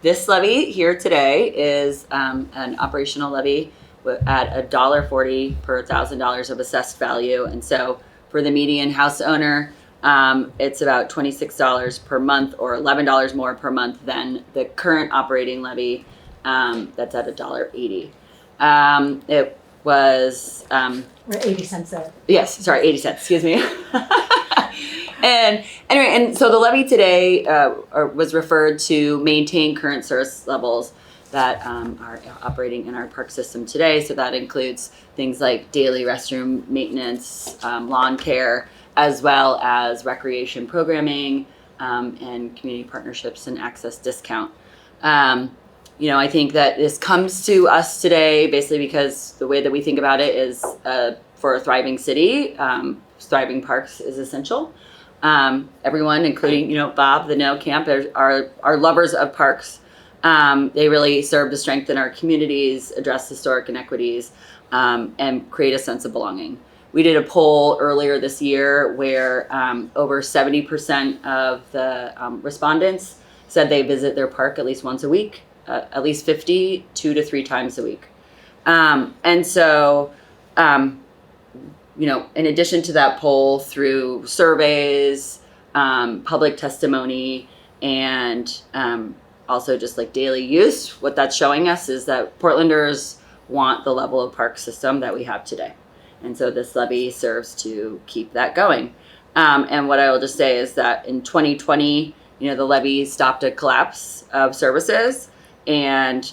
this levy here today is an operational levy at $1.40 per $1,000 of assessed value. And so for the median house owner, it's about $26 per month or $11 more per month than the current operating levy that's at $1.80. It was... or 80 cents a... Yes, sorry, 80 cents, excuse me. And anyway, and so the levy today was referred to maintain current service levels that are operating in our park system today. So that includes things like daily restroom maintenance, lawn care, as well as recreation programming and community partnerships and access discount. I think that this comes to us today basically because the way that we think about it is for a thriving city, thriving parks is essential. Everyone, including, Bob, the No Camp, are lovers of parks. They really serve to strengthen our communities, address historic inequities, and create a sense of belonging. We did a poll earlier this year where over 70% of the respondents said they visit their park at least once a week, at least 50, 2 to 3 times a week. And so, in addition to that poll, through surveys, public testimony, and also just like daily use, what that's showing us is that Portlanders want the level of park system that we have today. And so this levy serves to keep that going. And what I will just say is that in 2020, the levy stopped a collapse of services. And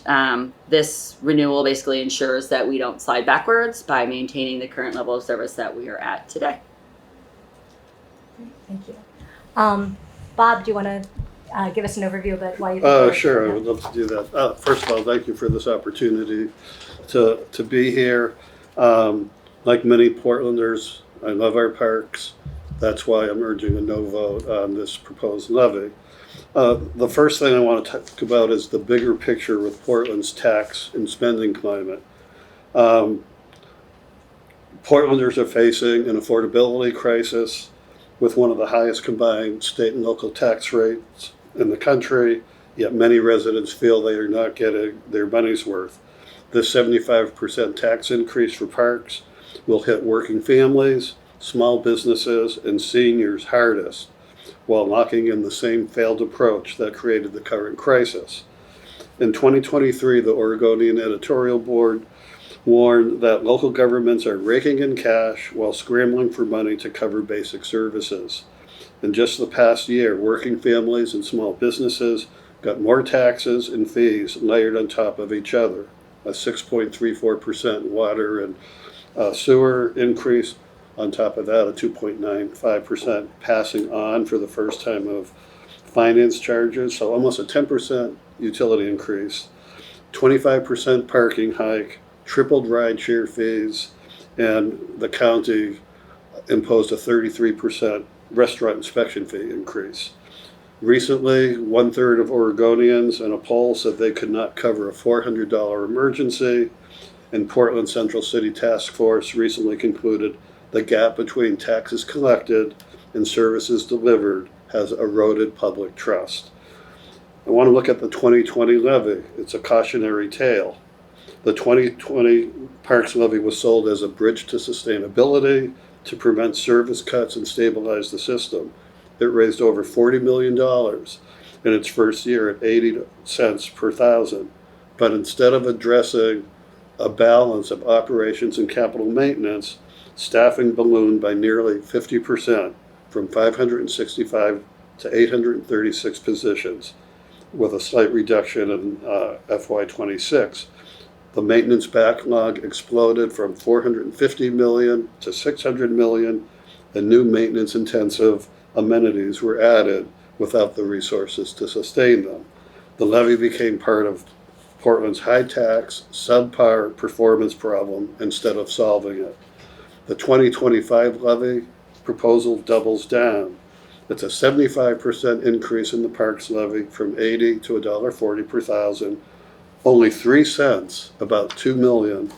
this renewal basically ensures that we don't slide backwards by maintaining the current level of service that we are at today. Thank you. Bob, do you want to give us an overview about why you Sure, I would love to do that. First of all, thank you for this opportunity to be here. Like many Portlanders, I love our parks. That's why I'm urging a no vote on this proposed levy. The first thing I want to talk about is the bigger picture with Portland's tax and spending climate. Portlanders are facing an affordability crisis with one of the highest combined state and local tax rates in the country, yet many residents feel they are not getting their money's worth. This 75% tax increase for parks will hit working families, small businesses, and seniors hardest, while locking in the same failed approach that created the current crisis. In 2023, the Oregonian Editorial Board warned that local governments are raking in cash while scrambling for money to cover basic services. In just the past year, working families and small businesses got more taxes and fees layered on top of each other. A 6.34% water and sewer increase. On top of that, a 2.95% passing on for the first time of finance charges, so almost a 10% utility increase, 25% parking hike, tripled rideshare fees, and the county imposed a 33% restaurant inspection fee increase. Recently, 1/3 of Oregonians in a poll said they could not cover a $400 emergency, and Portland Central City Task Force recently concluded the gap between taxes collected and services delivered has eroded public trust. I want to look at the 2020 levy. It's a cautionary tale. The 2020 Parks levy was sold as a bridge to sustainability to prevent service cuts and stabilize the system. It raised over $40 million in its first year at 80 cents per thousand. But instead of addressing a balance of operations and capital maintenance, staffing ballooned by nearly 50% from 565 to 836 positions, with a slight reduction in FY26. The maintenance backlog exploded from $450 million to $600 million, and new maintenance-intensive amenities were added without the resources to sustain them. The levy became part of Portland's high-tax, subpar performance problem instead of solving it. The 2025 levy proposal doubles down. It's a 75% increase in the parks levy from $80 to $1.40 per thousand. Only 3 cents, about $2 million,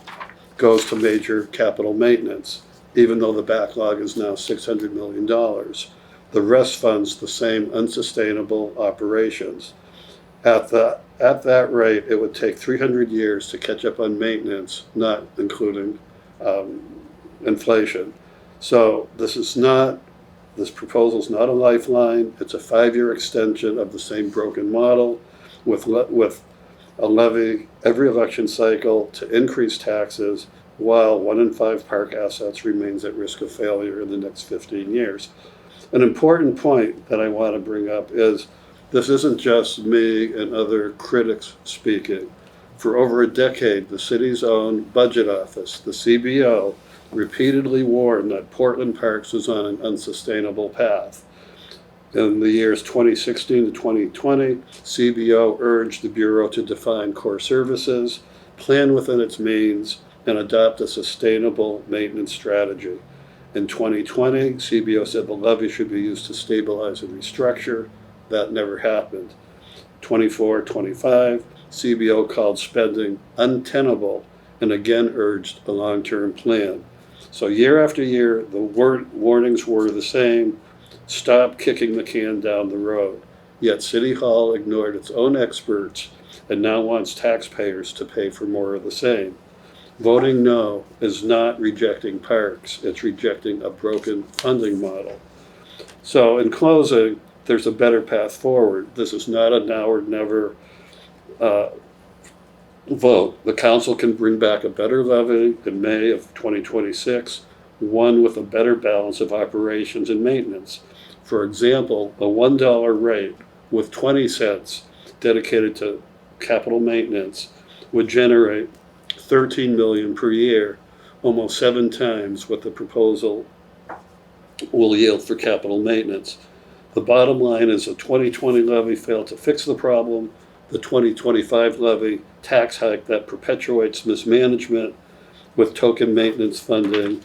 goes to major capital maintenance, even though the backlog is now $600 million. The rest funds the same unsustainable operations. At that rate, it would take 300 years to catch up on maintenance, not including inflation. So this proposal's not a lifeline. It's a 5-year extension of the same broken model with a levy every election cycle to increase taxes while 1 in 5 park assets remains at risk of failure in the next 15 years. An important point that I want to bring up is this isn't just me and other critics speaking. For over a decade, the city's own budget office, the CBO, repeatedly warned that Portland Parks was on an unsustainable path. In the years 2016 to 2020, CBO urged the Bureau to define core services, plan within its means, and adopt a sustainable maintenance strategy. In 2020, CBO said the levy should be used to stabilize and restructure. That never happened. 24-25, CBO called spending untenable and again urged a long-term plan. So year after year, the warnings were the same: stop kicking the can down the road. Yet City Hall ignored its own experts and now wants taxpayers to pay for more of the same. Voting no is not rejecting parks, it's rejecting a broken funding model. So in closing, there's a better path forward. This is not a now or never vote. The council can bring back a better levy in May of 2026, one with a better balance of operations and maintenance. For example, a $1 rate with 20 cents dedicated to capital maintenance would generate $13 million per year, almost 7 times what the proposal will yield for capital maintenance. The bottom line is a 2020 levy failed to fix the problem. The 2025 levy tax hike that perpetuates mismanagement with token maintenance funding.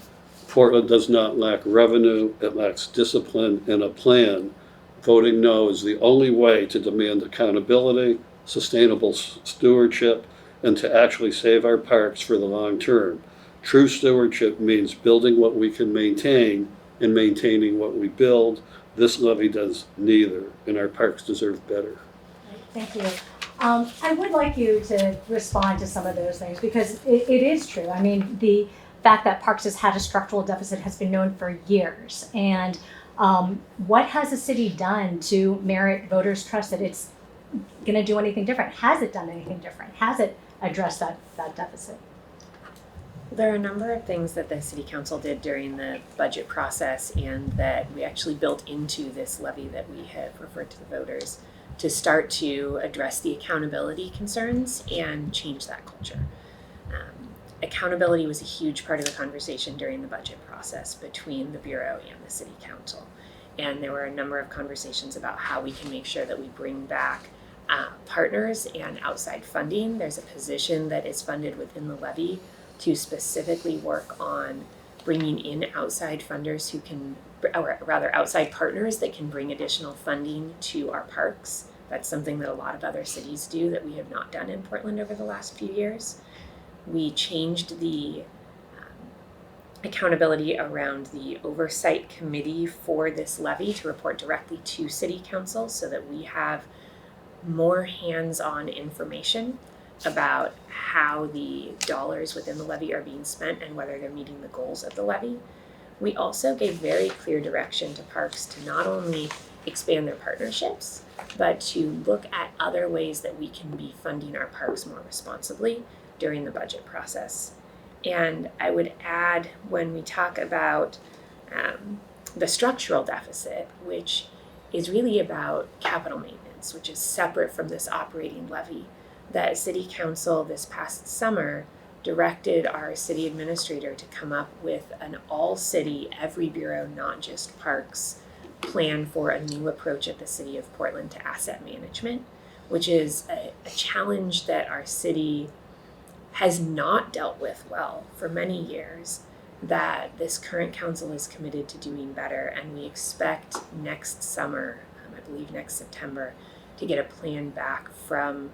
Portland does not lack revenue, it lacks discipline and a plan. Voting no is the only way to demand accountability, sustainable stewardship, and to actually save our parks for the long term. True stewardship means building what we can maintain and maintaining what we build. This levy does neither, and our parks deserve better. Thank you. I would like you to respond to some of those things because it is true. I mean, the fact that Parks has had a structural deficit has been known for years. And what has the city done to merit voters' trust that it's going to do anything different? Has it done anything different? Has it addressed that deficit? There are a number of things that the City Council did during the budget process and that we actually built into this levy that we have referred to the voters to start to address the accountability concerns and change that culture. Accountability was a huge part of the conversation during the budget process between the Bureau and the City Council. And there were a number of conversations about how we can make sure that we bring back partners and outside funding. There's a position that is funded within the levy to specifically work on bringing in outside funders who can, or rather outside partners that can bring additional funding to our parks. That's something that a lot of other cities do that we have not done in Portland over the last few years. We changed the accountability around the oversight committee for this levy to report directly to City Council so that we have more hands-on information about how the dollars within the levy are being spent and whether they're meeting the goals of the levy. We also gave very clear direction to parks to not only expand their partnerships, but to look at other ways that we can be funding our parks more responsibly during the budget process. And I would add, when we talk about the structural deficit, which is really about capital maintenance, which is separate from this operating levy, that City Council this past summer directed our city administrator to come up with an all-city, every bureau, not just parks, plan for a new approach at the City of Portland to asset management, which is a challenge that our city has not dealt with well for many years, that this current council is committed to doing better, and we expect next summer, I believe next September, to get a plan back from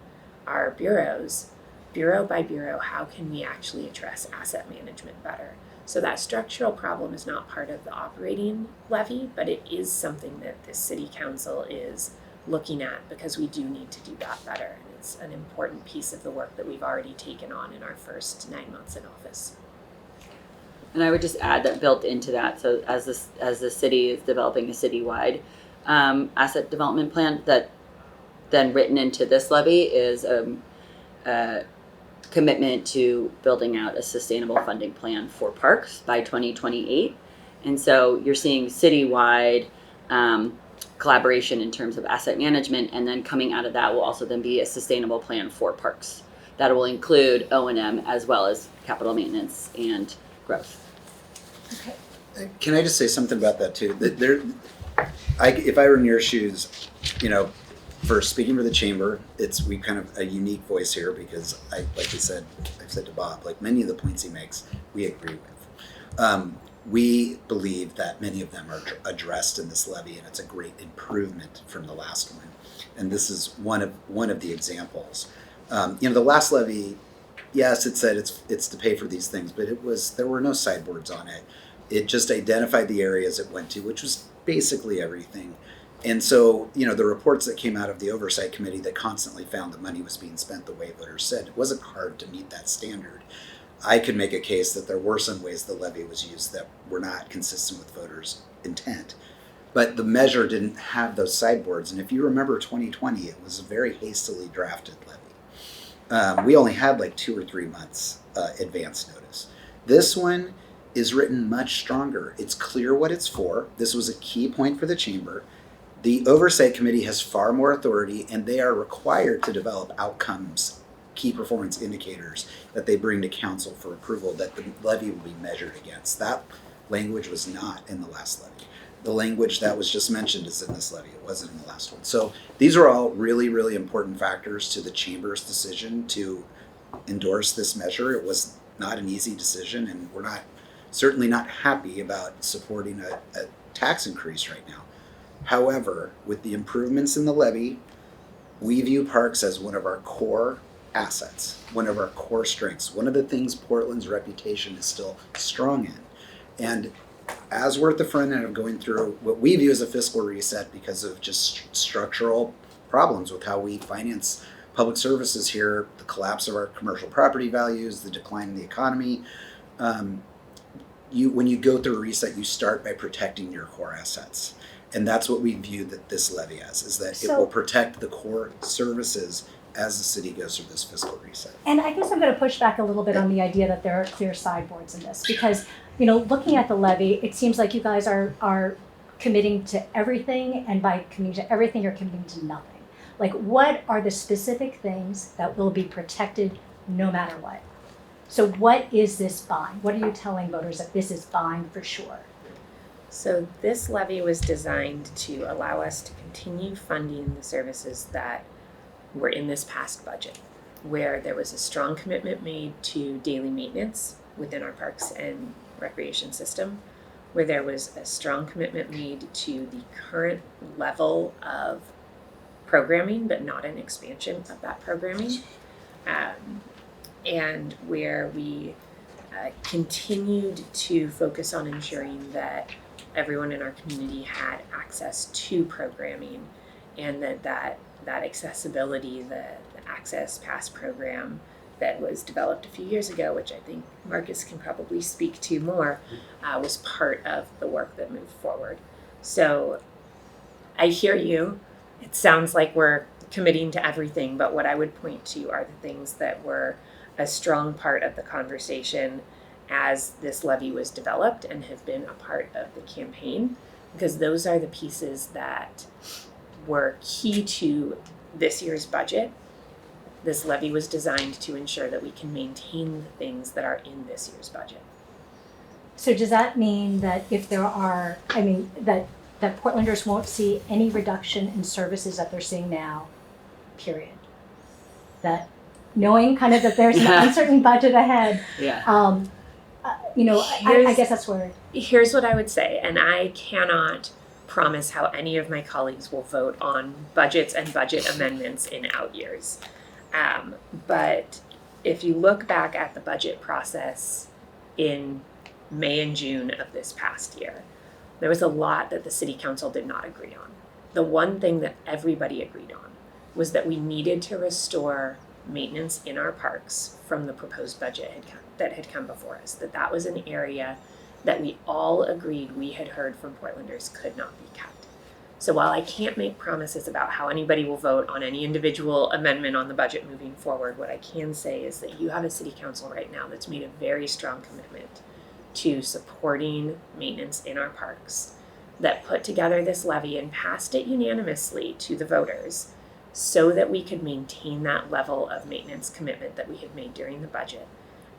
our bureaus, bureau by bureau, how can we actually address asset management better? So that structural problem is not part of the operating levy, but it is something that the City Council is looking at, because we do need to do that better. And it's an important piece of the work that we've already taken on in our first 9 months in office. And I would just add that built into that, so as the city is developing a citywide asset development plan, that then written into this levy is a commitment to building out a sustainable funding plan for parks by 2028. And so you're seeing citywide collaboration in terms of asset management, and then coming out of that will also then be a sustainable plan for parks that will include O&M as well as capital maintenance and growth. Okay. Can I just say something about that too? If I were in your shoes, for speaking for the chamber, we kind of a unique voice here because I've said to Bob, like many of the points he makes, we agree with. We believe that many of them are addressed in this levy, and it's a great improvement from the last one. And this is one of the examples. The last levy, yes, it said it's to pay for these things, but there were no sideboards on it. It just identified the areas it went to, which was basically everything. And so, the reports that came out of the oversight committee that constantly found that money was being spent the way voters said, it wasn't hard to meet that standard. I could make a case that there were some ways the levy was used that were not consistent with voters' intent. But the measure didn't have those sideboards. And if you remember 2020, it was a very hastily drafted levy. We only had like 2 or 3 months advance notice. This one is written much stronger. It's clear what it's for. This was a key point for the chamber. The Oversight Committee has far more authority, and they are required to develop outcomes, key performance indicators that they bring to council for approval that the levy will be measured against. That language was not in the last levy. The language that was just mentioned is in this levy. It wasn't in the last one. So these are all really, really important factors to the chamber's decision to endorse this measure. It was not an easy decision, and we're certainly not happy about supporting a tax increase right now. However, with the improvements in the levy, we view parks as one of our core assets, one of our core strengths, one of the things Portland's reputation is still strong in. And as we're at the front end of going through what we view as a fiscal reset because of just structural problems with how we finance public services here, the collapse of our commercial property values, the decline in the economy, when you go through a reset, you start by protecting your core assets. And that's what we view that this levy as, is that it will protect the core services as the city goes through this fiscal reset. And I guess I'm going to push back a little bit on the idea that there are clear sideboards in this, because, looking at the levy, it seems like you guys are committing to everything, and by committing to everything, you're committing to nothing. Like, what are the specific things that will be protected no matter what? So what is this buying? What are you telling voters that this is buying for sure? So this levy was designed to allow us to continue funding the services that were in this past budget, where there was a strong commitment made to daily maintenance within our parks and recreation system, where there was a strong commitment made to the current level of programming, but not an expansion of that programming, and where we continued to focus on ensuring that everyone in our community had access to programming, and that accessibility, the Access Pass program that was developed a few years ago, which I think Marcus can probably speak to more, was part of the work that moved forward. So I hear you. It sounds like we're committing to everything, but what I would point to are the things that were a strong part of the conversation as this levy was developed and have been a part of the campaign, because those are the pieces that were key to this year's budget. This levy was designed to ensure that we can maintain the things that are in this year's budget. So does that mean that if there are, that Portlanders won't see any reduction in services that they're seeing now, period? That knowing kind of that there's an uncertain budget ahead, I guess that's where. Here's what I would say, and I cannot promise how any of my colleagues will vote on budgets and budget amendments in out years. But if you look back at the budget process in May and June of this past year, there was a lot that the city council did not agree on. the one thing that everybody agreed on was that we needed to restore maintenance in our parks from the proposed budget that had come before us, that was an area that we all agreed we had heard from Portlanders could not be cut. So while I can't make promises about how anybody will vote on any individual amendment on the budget moving forward, what I can say is that you have a city council right now that's made a very strong commitment to supporting maintenance in our parks, that put together this levy and passed it unanimously to the voters so that we could maintain that level of maintenance commitment that we had made during the budget.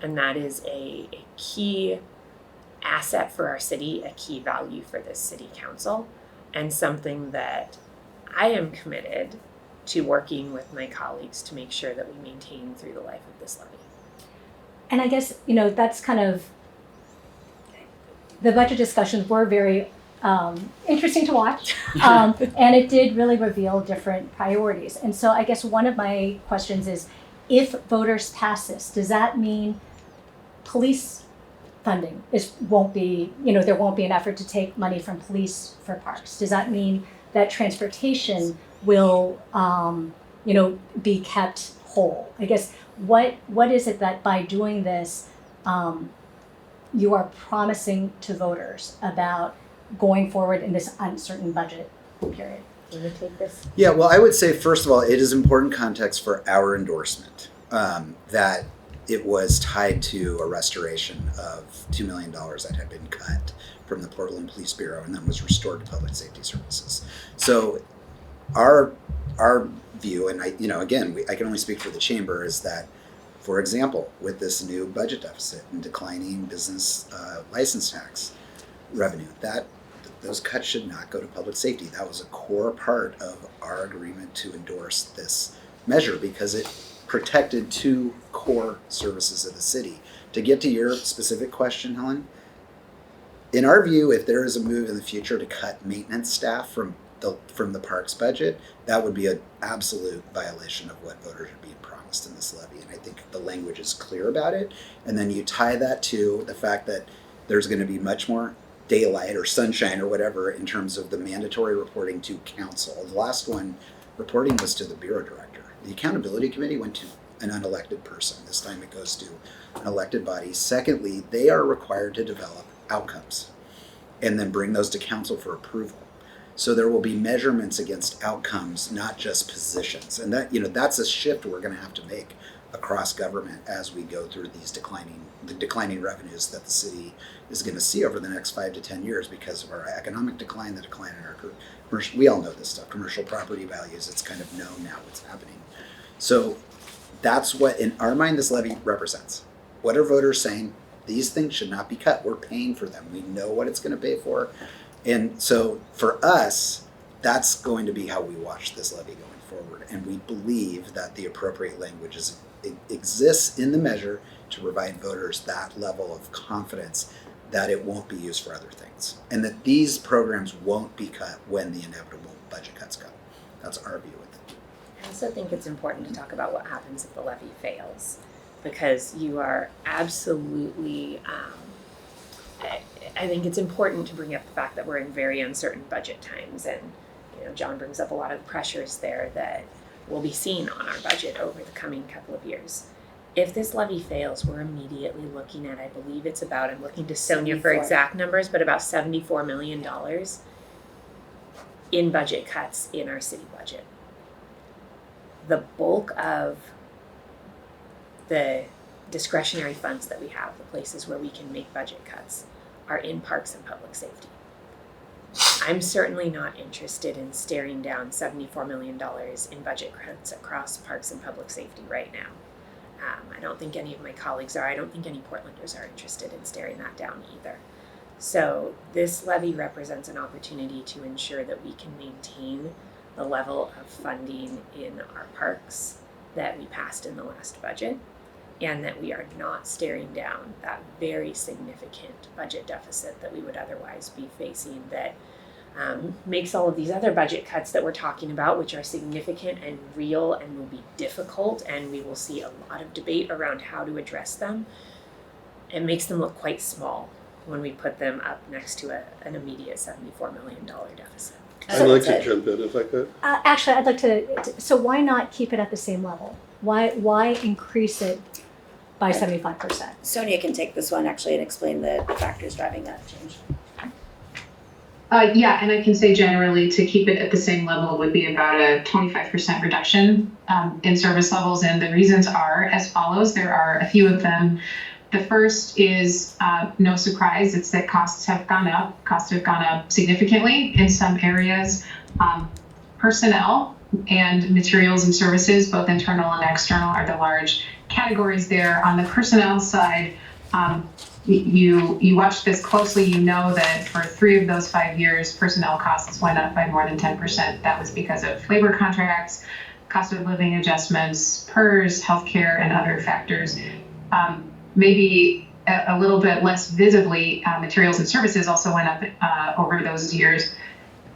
And that is a key asset for our city, a key value for this city council, and something that I am committed to working with my colleagues to make sure that we maintain through the life of this levy. And I guess, that's kind of, the budget discussions were very interesting to watch, and it did really reveal different priorities. And so I guess one of my questions is, if voters pass this, does that mean police funding won't be, there won't be an effort to take money from police for parks? Does that mean that transportation will, be kept whole? I guess, what is it that by doing this, you are promising to voters about going forward in this uncertain budget period? Can you take this? Yeah, well, I would say, first of all, it is important context for our endorsement that it was tied to a restoration of $2 million that had been cut from the Portland Police Bureau and then was restored to Public Safety Services. So our view, and I can only speak for the chamber, is that, for example, with this new budget deficit and declining business license tax revenue, that those cuts should not go to public safety. That was a core part of our agreement to endorse this measure because it protected two core services of the city. To get to your specific question, Helen, in our view, if there is a move in the future to cut maintenance staff from the parks budget, that would be an absolute violation of what voters are being promised in this levy. And I think the language is clear about it. And then you tie that to the fact that there's going to be much more daylight or sunshine or whatever in terms of the mandatory reporting to council. The last one, reporting was to the bureau director. The accountability committee went to an unelected person. This time it goes to an elected body. Secondly, they are required to develop outcomes and then bring those to council for approval. So there will be measurements against outcomes, not just positions. And that, that's a shift we're going to have to make across government as we go through these declining revenues that the city is going to see over the next 5 to 10 years because of our economic decline, the decline in our commercial, we all know this stuff, commercial property values. It's kind of known now what's happening. So that's what, in our mind, this levy represents. What are voters saying? These things should not be cut. We're paying for them. We know what it's going to pay for. And so for us, that's going to be how we watch this levy going forward. And we believe that the appropriate language exists in the measure to provide voters that level of confidence that it won't be used for other things. And that these programs won't be cut when the inevitable budget cuts come. That's our view with it. I also think it's important to talk about what happens if the levy fails, because you are absolutely, I think it's important to bring up the fact that we're in very uncertain budget times, and John brings up a lot of the pressures there that we'll be seeing on our budget over the coming couple of years. If this levy fails, we're immediately looking at, I believe it's about, I'm looking to Sonia for exact numbers, but about $74 million in budget cuts in our city budget. The bulk of the discretionary funds that we have, the places where we can make budget cuts, are in parks and public safety. I'm certainly not interested in staring down $74 million in budget cuts across parks and public safety right now. I don't think any of my colleagues are. I don't think any Portlanders are interested in staring that down either. So this levy represents an opportunity to ensure that we can maintain the level of funding in our parks that we passed in the last budget, and that we are not staring down that very significant budget deficit that we would otherwise be facing that makes all of these other budget cuts that we're talking about, which are significant and real and will be difficult, and we will see a lot of debate around how to address them. It makes them look quite small when we put them up next to an immediate $74 million deficit. I'd like to jump in if I could. Actually, I'd like to, so why not keep it at the same level? Why increase it by 75%? Sonia can take this one actually and explain the factors driving that change. Yeah, and I can say generally to keep it at the same level would be about a 25% reduction in service levels. And the reasons are as follows. There are a few of them. The first is no surprise. It's that costs have gone up. Costs have gone up significantly in some areas. Personnel and materials and services, both internal and external, are the large categories there. On the personnel side, you watch this closely, you know that for 3 of those 5 years, personnel costs went up by more than 10%. That was because of labor contracts, cost of living adjustments, PERS, healthcare, and other factors. Maybe a little bit less visibly, materials and services also went up over those years.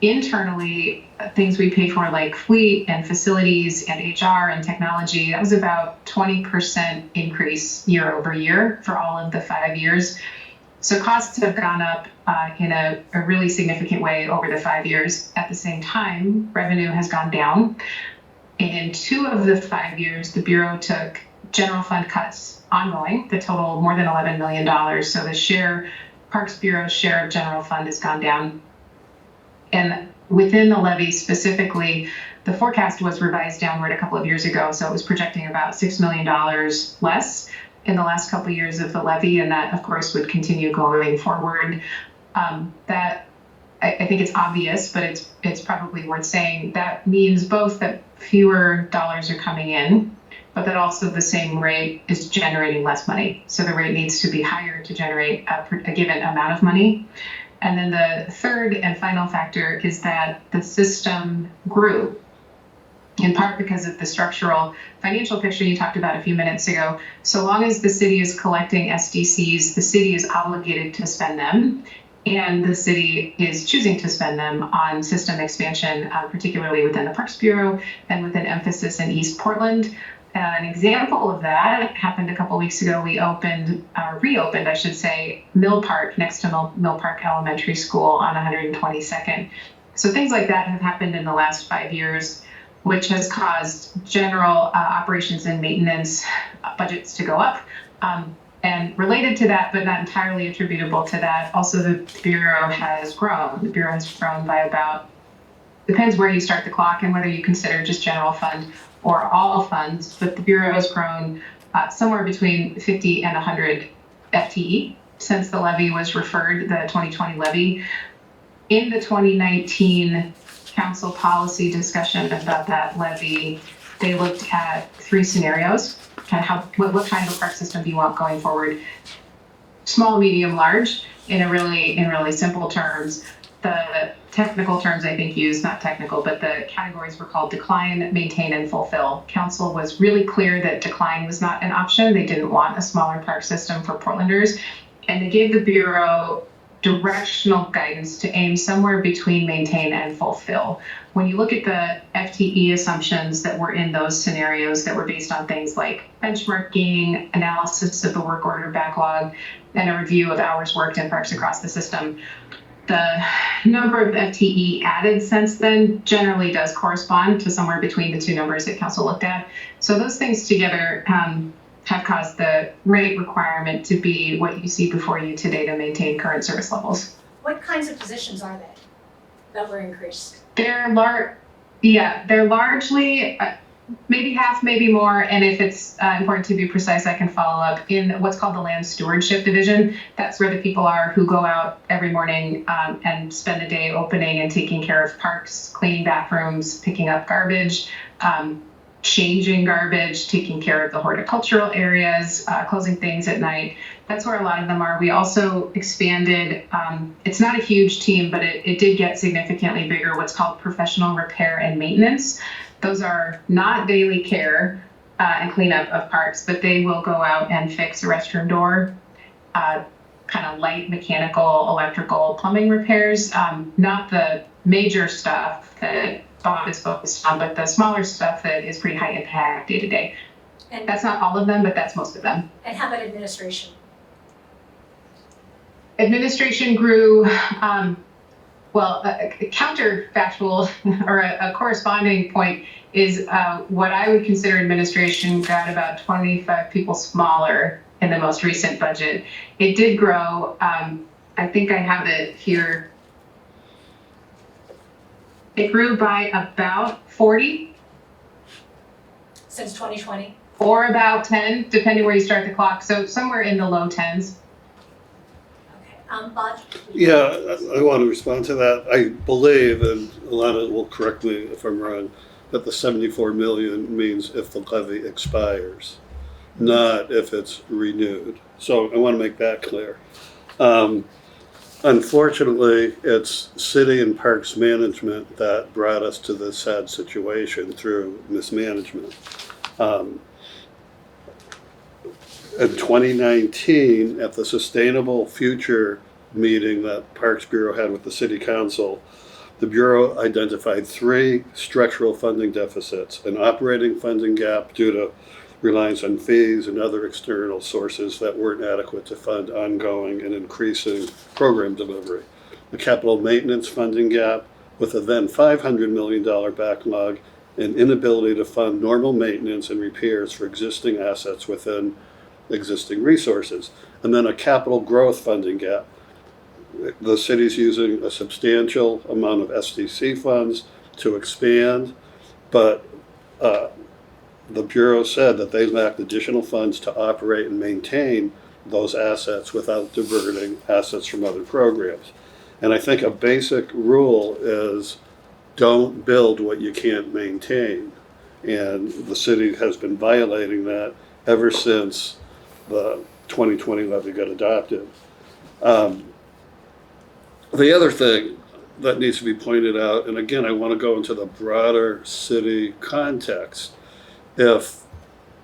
Internally, things we pay for like fleet and facilities and HR and technology, that was about 20% increase year over year for all of the 5 years. So costs have gone up in a really significant way over the 5 years. At the same time, revenue has gone down. In 2 of the 5 years, the Bureau took general fund cuts ongoing that total more than $11 million. So the Parks Bureau's share of general fund has gone down. And within the levy specifically, the forecast was revised downward a couple of years ago. So it was projecting about $6 million less in the last couple of years of the levy. And that, of course, would continue going forward. That I think it's obvious, but it's probably worth saying that means both that fewer dollars are coming in, but that also the same rate is generating less money. So the rate needs to be higher to generate a given amount of money. And then the third and final factor is that the system grew, in part because of the structural financial picture you talked about a few minutes ago. So long as the city is collecting SDCs, the city is obligated to spend them, and the city is choosing to spend them on system expansion, particularly within the Parks Bureau and with an emphasis in East Portland. An example of that happened a couple weeks ago. We reopened, I should say, Mill Park next to Mill Park Elementary School on 122nd. So things like that have happened in the last 5 years, which has caused general operations and maintenance budgets to go up. And related to that, but not entirely attributable to that, also the Bureau has grown. The Bureau has grown by about, depends where you start the clock and whether you consider just general fund or all funds, but the Bureau has grown somewhere between 50 and 100 FTE since the levy was referred, the 2020 levy. In the 2019 council policy discussion about that levy, they looked at 3 scenarios. Kind of what kind of park system do you want going forward? Small, medium, large, in really simple terms. The technical terms I think used, not technical, but the categories were called decline, maintain, and fulfill. Council was really clear that decline was not an option. They didn't want a smaller park system for Portlanders. And they gave the Bureau directional guidance to aim somewhere between maintain and fulfill. When you look at the FTE assumptions that were in those scenarios that were based on things like benchmarking, analysis of the work order backlog, and a review of hours worked in parks across the system, the number of FTE added since then generally does correspond to somewhere between the 2 numbers that council looked at. So those things together have caused the rate requirement to be what you see before you today to maintain current service levels. What kinds of positions are they that were increased? They're largely maybe half, maybe more. And if it's important to be precise, I can follow up in what's called the land stewardship division. That's where the people are who go out every morning and spend the day opening and taking care of parks, cleaning bathrooms, picking up garbage, changing garbage, taking care of the horticultural areas, closing things at night. That's where a lot of them are. We also expanded, it's not a huge team, but it did get significantly bigger, what's called professional repair and maintenance. Those are not daily care and cleanup of parks, but they will go out and fix a restroom door, kind of light mechanical, electrical, plumbing repairs, not the major stuff that Bob is focused on, but the smaller stuff that is pretty high impact day to day. And that's not all of them, but that's most of them. And how about administration? Administration grew Well, a counterfactual or a corresponding point is what I would consider administration got about 25 people smaller in the most recent budget. It did grow. I think I have it here. It grew by about 40 Since 2020? or about 10, depending where you start the clock. So somewhere in the low 10s. Okay, Bob? Yeah, I want to respond to that. I believe, and Elana will correct me if I'm wrong, that the 74 million means if the levy expires, not if it's renewed. So I want to make that clear. Unfortunately, it's city and parks management that brought us to this sad situation through mismanagement. In 2019, at the Sustainable Future meeting that Parks Bureau had with the City Council, the Bureau identified 3 structural funding deficits: an operating funding gap due to reliance on fees and other external sources that weren't adequate to fund ongoing and increasing program delivery, a capital maintenance funding gap with a then $500 million backlog, and inability to fund normal maintenance and repairs for existing assets within existing resources, and then a capital growth funding gap. The city's using a substantial amount of SDC funds to expand, but the Bureau said that they lacked additional funds to operate and maintain those assets without diverting assets from other programs. And I think a basic rule is don't build what you can't maintain. And the city has been violating that ever since the 2020 levy got adopted. The other thing that needs to be pointed out, and again, I want to go into the broader city context. If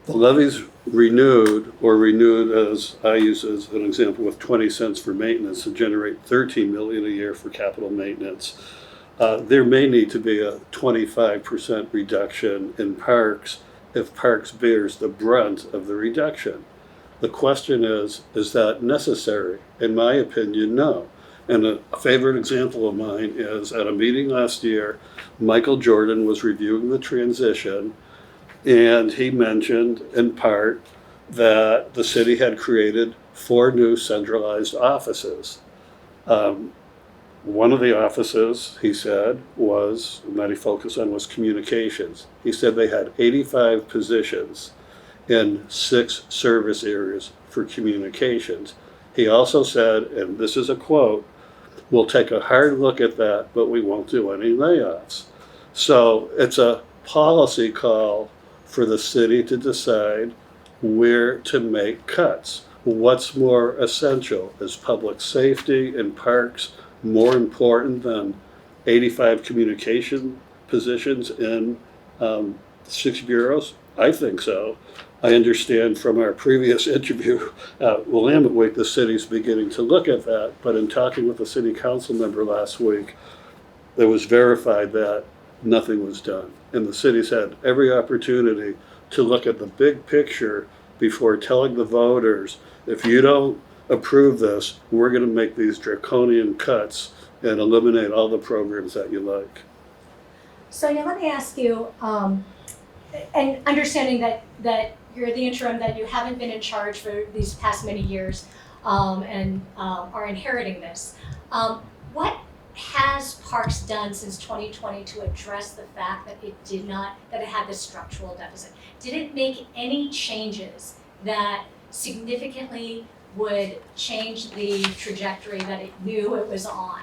the levy's renewed, or renewed as I use as an example with 20 cents for maintenance to generate 13 million a year for capital maintenance, there may need to be a 25% reduction in parks if parks bears the brunt of the reduction. The question is that necessary? In my opinion, no. And a favorite example of mine is at a meeting last year, Michael Jordan was reviewing the transition, and he mentioned in part that the city had created 4 new centralized offices. One of the offices, he said, that he focused on was communications. He said they had 85 positions in 6 service areas for communications. He also said, and this is a quote, "We'll take a hard look at that, but we won't do any layoffs." So it's a policy call for the city to decide where to make cuts. What's more essential? Is public safety and parks more important than 85 communication positions in 6 bureaus? I think so. I understand from our previous interview at Willamette Week, the city's beginning to look at that, but in talking with a city council member last week, it was verified that nothing was done. And the city's had every opportunity to look at the big picture before telling the voters, if you don't approve this, we're going to make these draconian cuts and eliminate all the programs that you like. Sonia, let me ask you, and understanding that you're the interim, that you haven't been in charge for these past many years, and are inheriting this. What has Parks done since 2020 to address the fact that that it had this structural deficit? Did it make any changes that significantly would change the trajectory that it knew it was on?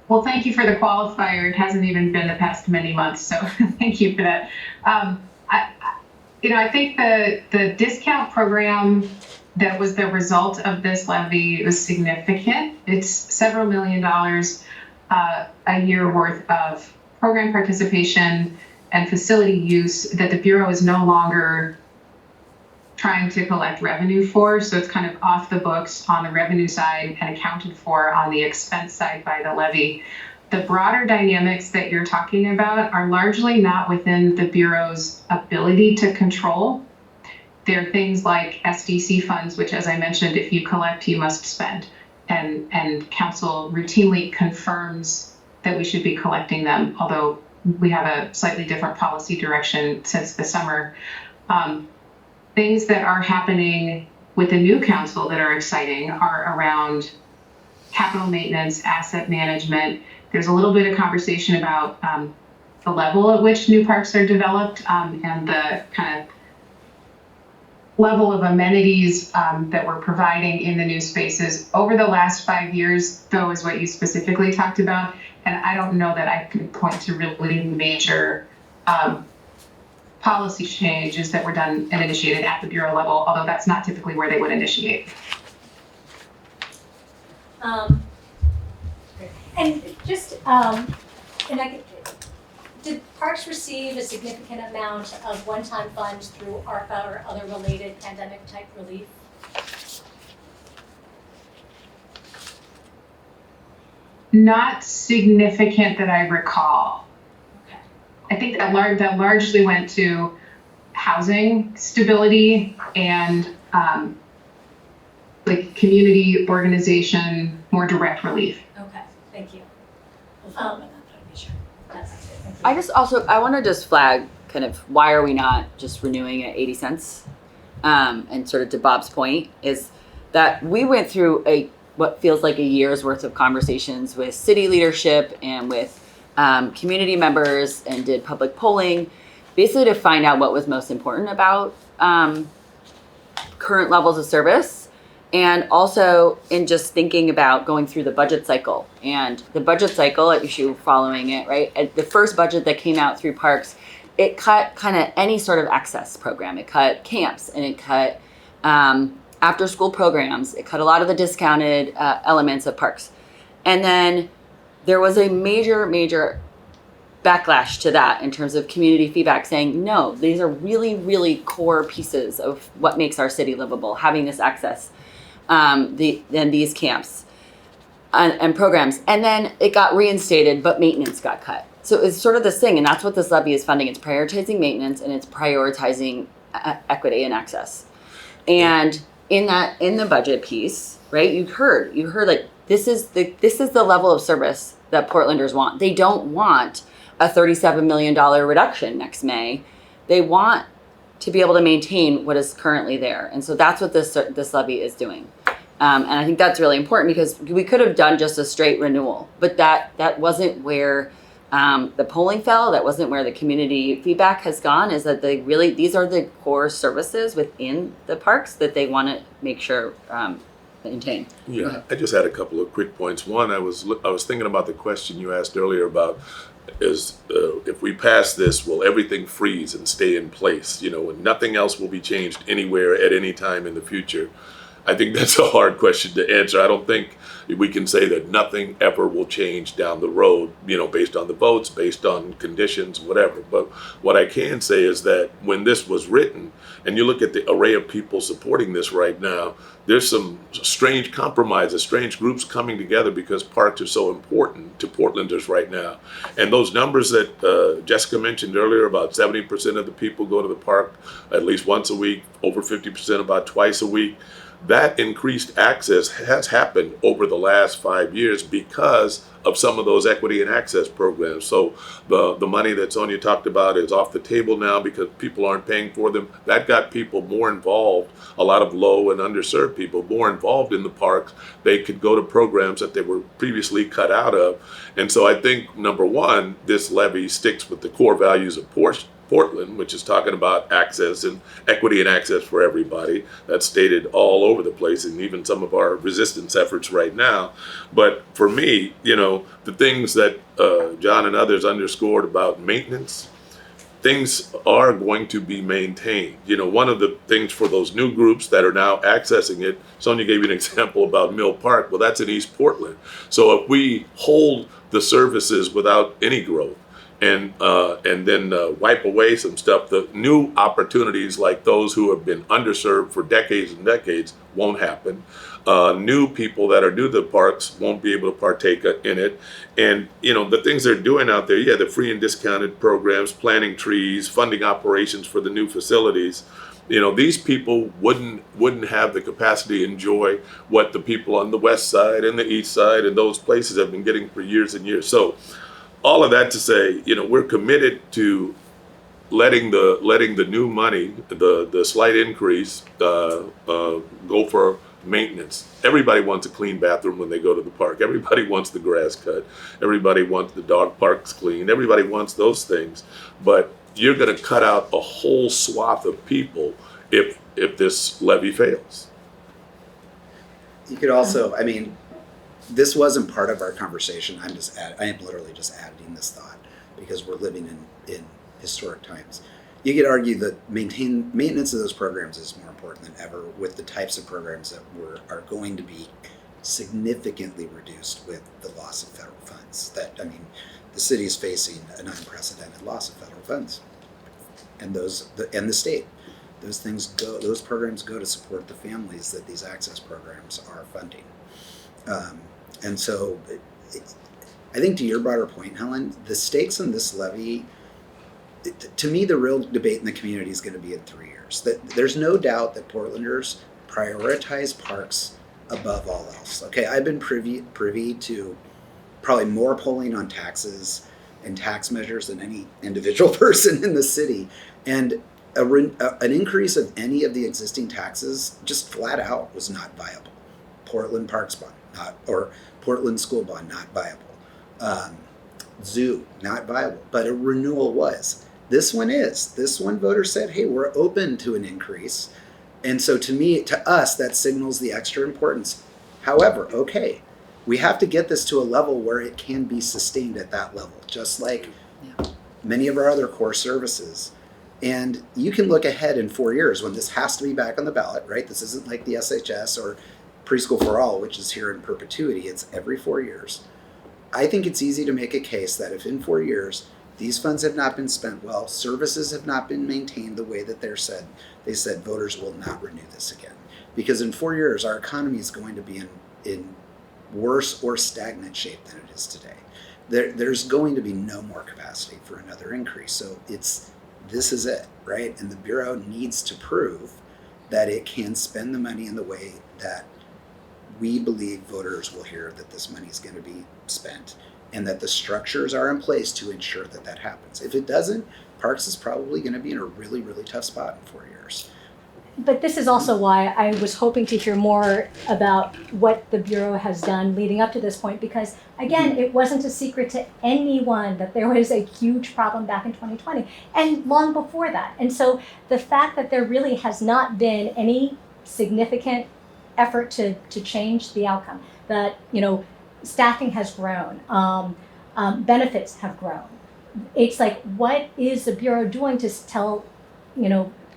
Well, thank you for the qualifier. It hasn't even been the past many months, so thank you for that. I think the discount program that was the result of this levy was significant. It's several $1 million a year worth of program participation and facility use that the Bureau is no longer trying to collect revenue for. So it's kind of off the books on the revenue side and accounted for on the expense side by the levy. The broader dynamics that you're talking about are largely not within the Bureau's ability to control. There are things like SDC funds, which, as I mentioned, if you collect, you must spend. And council routinely confirms that we should be collecting them, although we have a slightly different policy direction since the summer. Things that are happening with the new council that are exciting are around capital maintenance, asset management. There's a little bit of conversation about the level at which new parks are developed and the kind of level of amenities that we're providing in the new spaces. Over the last 5 years, though, is what you specifically talked about. And I don't know that I can point to really major policy changes that were done and initiated at the Bureau level, although that's not typically where they would initiate. And just, did parks receive a significant amount of one-time funds through ARPA or other related pandemic-type relief? Not significant that I recall. Okay. I think that largely went to housing stability and like community organization, more direct relief. Okay, thank you. That's it. Thank you. I just also, I want to just flag kind of why are we not just renewing at 80 cents? And sort of to Bob's point is that we went through what feels like a year's worth of conversations with city leadership and with community members and did public polling, basically to find out what was most important about current levels of service. And also in just thinking about going through the budget cycle. And the budget cycle, if you're following it, right? At the first budget that came out through parks, it cut kind of any sort of access program. It cut camps and it cut after school programs. It cut a lot of the discounted elements of parks. And then there was a major backlash to that in terms of community feedback saying, no, these are really, really core pieces of what makes our city livable, having this access. These camps and programs. And then it got reinstated, but maintenance got cut. So it's sort of this thing, and that's what this levy is funding. It's prioritizing maintenance and it's prioritizing equity and access. And in the budget piece, right, you heard like this is the level of service that Portlanders want. They don't want a $37 million reduction next May. They want to be able to maintain what is currently there. And so that's what this levy is doing. And I think that's really important because we could have done just a straight renewal, but that wasn't where the polling fell. That wasn't where the community feedback has gone, is that these are the core services within the parks that they want to make sure maintain. Yeah, I just had a couple of quick points. One, I was thinking about the question you asked earlier about if we pass this, will everything freeze and stay in place, and nothing else will be changed anywhere at any time in the future? I think that's a hard question to answer. I don't think we can say that nothing ever will change down the road, based on the votes, based on conditions, whatever. But what I can say is that when this was written, and you look at the array of people supporting this right now, there's some strange compromises, strange groups coming together because parks are so important to Portlanders right now. And those numbers that Jessica mentioned earlier, about 70% of the people go to the park at least once a week, over 50% about twice a week. That increased access has happened over the last 5 years because of some of those equity and access programs. So the money that Sonia talked about is off the table now because people aren't paying for them. That got people more involved, a lot of low and underserved people more involved in the parks. They could go to programs that they were previously cut out of. And so I think, number one, this levy sticks with the core values of Portland, which is talking about access and equity and access for everybody. That's stated all over the place and even some of our resistance efforts right now. But for me, the things that John and others underscored about maintenance, things are going to be maintained. One of the things for those new groups that are now accessing it, Sonia gave you an example about Mill Park. Well, that's in East Portland. So if we hold the services without any growth, and then wipe away some stuff, the new opportunities like those who have been underserved for decades and decades won't happen. New people that are new to the parks won't be able to partake in it. And, the things they're doing out there, the free and discounted programs, planting trees, funding operations for the new facilities, You know, these people wouldn't have the capacity to enjoy what the people on the west side and the east side and those places have been getting for years and years. So all of that to say, you know, we're committed to letting the new money, the slight increase, go for maintenance. Everybody wants a clean bathroom when they go to the park. Everybody wants the grass cut. Everybody wants the dog parks clean. Everybody wants those things. But you're going to cut out a whole swath of people if this levy fails. You could also, I mean, this wasn't part of our conversation. I am literally just adding this thought because we're living in historic times. You could argue that maintenance of those programs is more important than ever with the types of programs that are going to be significantly reduced with the loss of federal funds. The city is facing an unprecedented loss of federal funds, and the state. Those programs go to support the families that these access programs are funding. And so, I think to your broader point, Helen, the stakes in this levy. To me, the real debate in the community is going to be in 3 years. There's no doubt that Portlanders prioritize parks above all else. Okay, I've been privy to probably more polling on taxes and tax measures than any individual person in the city, and an increase of any of the existing taxes just flat out was not viable. Portland Parks Bond, or Portland School Bond, not viable. Zoo, not viable, but a renewal was. This one is. This one voters said, hey, we're open to an increase. And so to us, that signals the extra importance. However, okay, we have to get this to a level where it can be sustained at that level, just like many of our other core services. And you can look ahead in 4 years when this has to be back on the ballot, right? This isn't like the SHS or Preschool for All, which is here in perpetuity. It's every 4 years. I think it's easy to make a case that if in 4 years these funds have not been spent well, services have not been maintained the way that they said voters will not renew this again. Because in 4 years, our economy is going to be in worse or stagnant shape than it is today. There's going to be no more capacity for another increase. So this is it, right? And the Bureau needs to prove that it can spend the money in the way that we believe voters will hear that this money is going to be spent, and that the structures are in place to ensure that that happens. If it doesn't, Parks is probably going to be in a really, really tough spot in 4 years. But this is also why I was hoping to hear more about what the Bureau has done leading up to this point, because again, it wasn't a secret to anyone that there was a huge problem back in 2020 and long before that. And so the fact that there really has not been any significant effort to change the outcome, that, staffing has grown, benefits have grown. It's like, what is the Bureau doing to tell,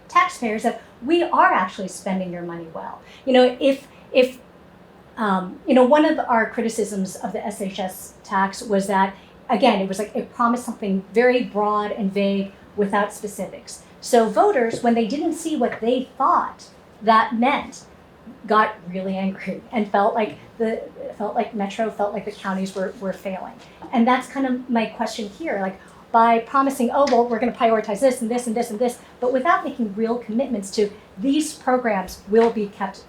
taxpayers that we are actually spending your money well? If one of our criticisms of the SHS tax was that, again, it was like it promised something very broad and vague without specifics. So voters, when they didn't see what they thought that meant, got really angry and felt like Metro felt like the counties were failing. And that's kind of my question here, like, by promising, oh, well, we're going to prioritize this and this and this and this, but without making real commitments to these programs will be kept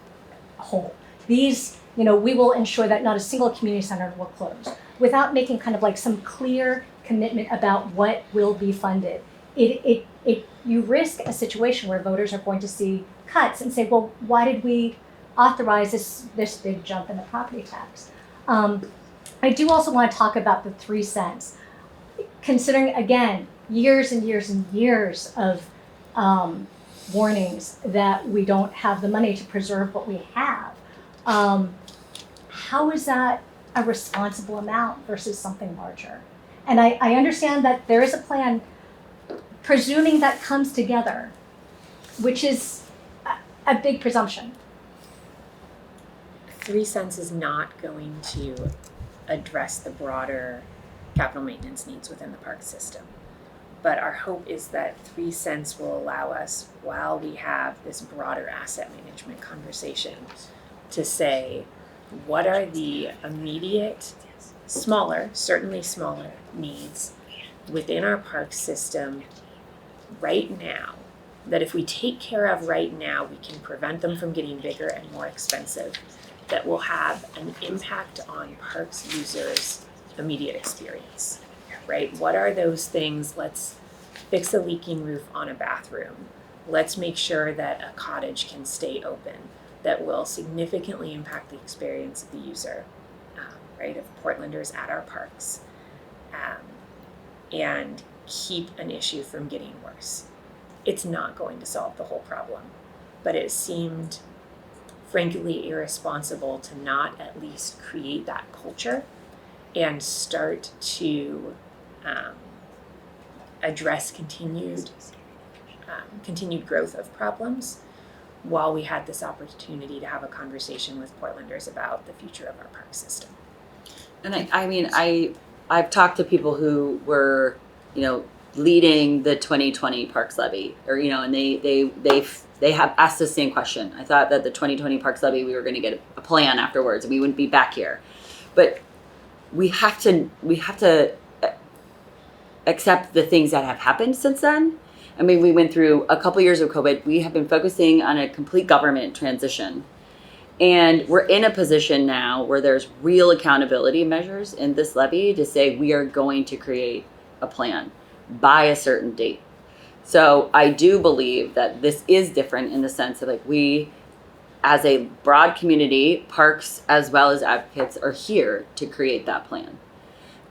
whole. These, we will ensure that not a single community center will close, without making kind of like some clear commitment about what will be funded. You risk a situation where voters are going to see cuts and say, well, why did we authorize this big jump in the property tax? I do also want to talk about the 3 cents. Considering, again, years and years and years of warnings that we don't have the money to preserve what we have, how is that a responsible amount versus something larger? And I understand that there is a plan, presuming that comes together, which is a big presumption. 3 cents is not going to address the broader capital maintenance needs within the park system. But our hope is that 3 cents will allow us, while we have this broader asset management conversation, to say, what are the immediate, certainly smaller needs within our park system right now that if we take care of right now, we can prevent them from getting bigger and more expensive, that will have an impact on parks users' immediate experience, right? What are those things? Let's fix a leaking roof on a bathroom. Let's make sure that a cottage can stay open. That will significantly impact the experience of the user, right, of Portlanders at our parks, and keep an issue from getting worse. It's not going to solve the whole problem, but it seemed frankly irresponsible to not at least create that culture and start to address continued growth of problems while we had this opportunity to have a conversation with Portlanders about the future of our park system. And I've talked to people who were, leading the 2020 Parks Levy, or, and they have asked the same question. I thought that the 2020 Parks Levy, we were going to get a plan afterwards and we wouldn't be back here. But we have to accept the things that have happened since then. I mean, we went through a couple years of COVID. We have been focusing on a complete government transition. And we're in a position now where there's real accountability measures in this levy to say we are going to create a plan by a certain date. So I do believe that this is different in the sense that we, as a broad community, parks as well as advocates are here to create that plan.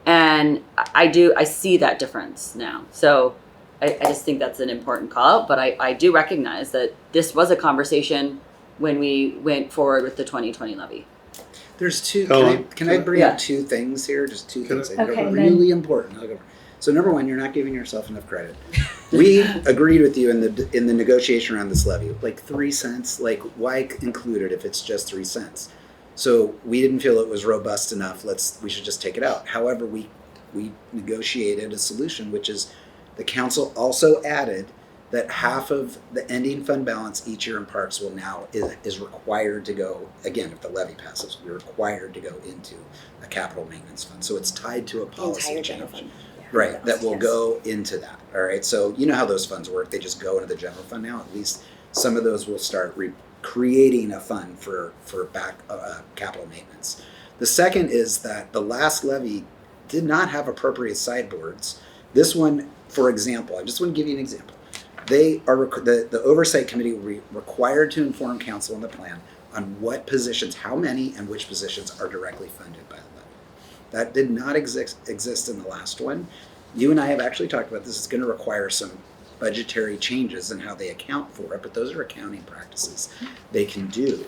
And I see that difference now. So I just think that's an important call out, but I do recognize that this was a conversation when we went forward with the 2020 levy. There's two. Helen, Can I bring up two things here? Just two things. I think Okay, are really important. I'll go. So number one, you're not giving yourself enough credit. We agreed with you in the negotiation around this levy, like 3 cents. Like, why include it if it's just 3 cents? So we didn't feel it was robust enough. We should just take it out. However, we negotiated a solution, which is the council also added that half of the ending fund balance each year in parks will now is required to go, again, if the levy passes, we're required to go into a capital maintenance fund. So it's tied to a policy Entire change. general fund. Right, that will Yes. go into that. All right, so you know how those funds work. They just go into the general fund now. At least some of those will start creating a fund for back capital maintenance. The second is that the last levy did not have appropriate sideboards. This one, for example, I just want to give you an example. They are the oversight committee will be required to inform council on the plan on what positions, how many, and which positions are directly funded by the levy. That did not exist in the last one. You and I have actually talked about this. It's going to require some budgetary changes in how they account for it, but those are accounting practices they can do.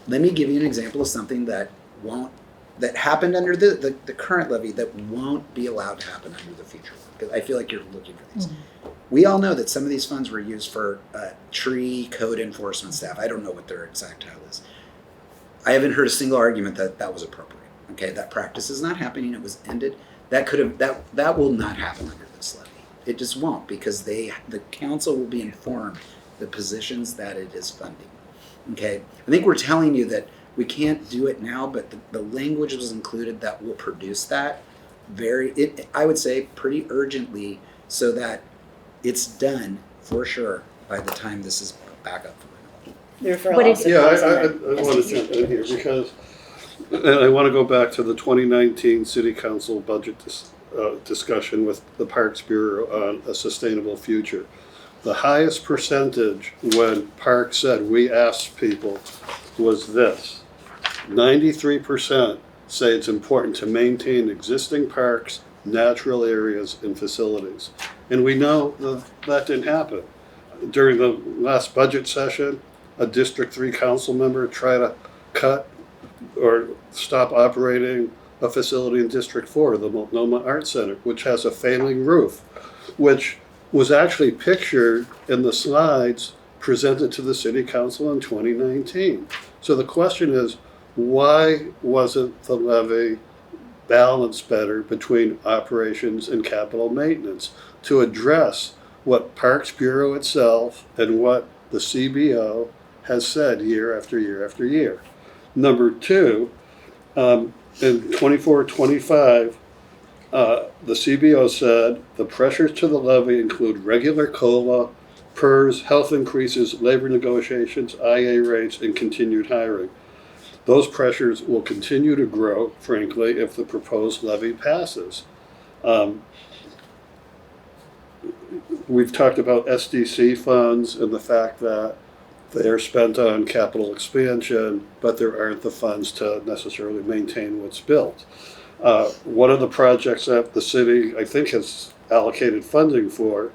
Let me give you an example of something that happened under the current levy that won't be allowed to happen under the future one, because I feel like you're looking for these. Mm-hmm. We all know that some of these funds were used for tree code enforcement staff. I don't know what their exact title is. I haven't heard a single argument that was appropriate. Okay, that practice is not happening. It was ended. That will not happen under this levy. It just won't, because the council will be informed the positions that it is funding. Okay, I think we're telling you that we can't do it now, but the language was included that will produce that I would say pretty urgently, so that it's done for sure by the time this is back up for renewal. The referral But also Yeah, falls I under want to jump in here because, and I want to go back to the 2019 City Council budget discussion with the Parks Bureau on a sustainable future. The highest percentage when Parks said we asked people was this: 93% say it's important to maintain existing parks, natural areas, and facilities. And we know that didn't happen. During the last budget session, a District 3 council member tried to cut or stop operating a facility in District 4, the Multnomah Art Center, which has a failing roof, which was actually pictured in the slides presented to the City Council in 2019. So the question is, why wasn't the levy balanced better between operations and capital maintenance to address what Parks Bureau itself and what the CBO has said year after year after year? Number two, in 24-25, the CBO said the pressures to the levy include regular COLA PERS, health increases, labor negotiations, IA rates, and continued hiring. Those pressures will continue to grow, frankly, if the proposed levy passes. We've talked about SDC funds and the fact that they are spent on capital expansion, but there aren't the funds to necessarily maintain what's built. One of the projects that the city, I think, has allocated funding for